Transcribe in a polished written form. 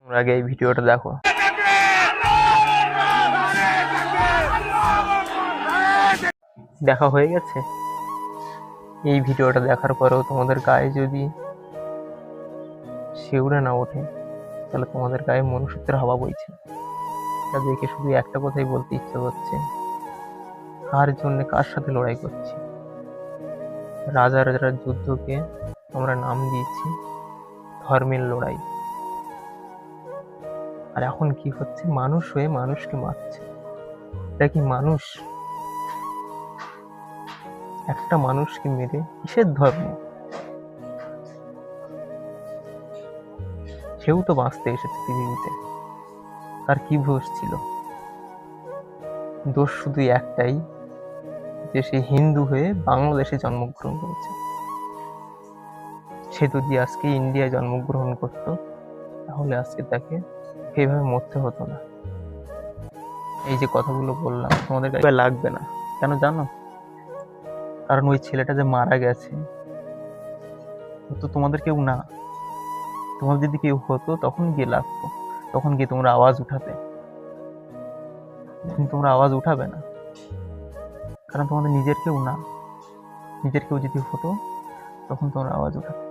তোমরা আগে এই ভিডিওটা দেখো। দেখা হয়ে গেছে। এই ভিডিওটা দেখার পরেও তোমাদের গায়ে যদি শিউরে না ওঠে, তাহলে তোমাদের গায়ে মনুষ্যত্বের হাওয়া বইছে। এটা দেখে শুধু একটা কথাই বলতে ইচ্ছে করছে, কার জন্য কার সাথে লড়াই করছি। রাজা রাজার যুদ্ধকে আমরা নাম দিয়েছি ধর্মের লড়াই, আর এখন কি হচ্ছে, মানুষ হয়ে মানুষকে মারছে। এটা কি মানুষ? একটা মানুষকে মেরে কিসের ধর্ম? সেও তো বাঁচতে এসেছে পৃথিবীতে, তার কি দোষ ছিল? দোষ শুধু একটাই, যে সে হিন্দু হয়ে বাংলাদেশে জন্মগ্রহণ করেছে। সে যদি আজকে ইন্ডিয়ায় জন্মগ্রহণ করত, তাহলে আজকে তাকে এভাবে মরতে হতো না। এই যে কথাগুলো বললাম, তোমাদের গায়ে লাগবে না কেন জানো? কারণ ওই ছেলেটা যে মারা গেছে, ও তো তোমাদের কেউ না। তোমাদের যদি কেউ হতো তখন গিয়ে লাগতো, তখন গিয়ে তোমরা আওয়াজ উঠাতে। কিন্তু তোমরা আওয়াজ উঠাবে না, কারণ তোমাদের নিজের কেউ না। নিজের কেউ যদি হতো তখন তোমরা আওয়াজ উঠাতে।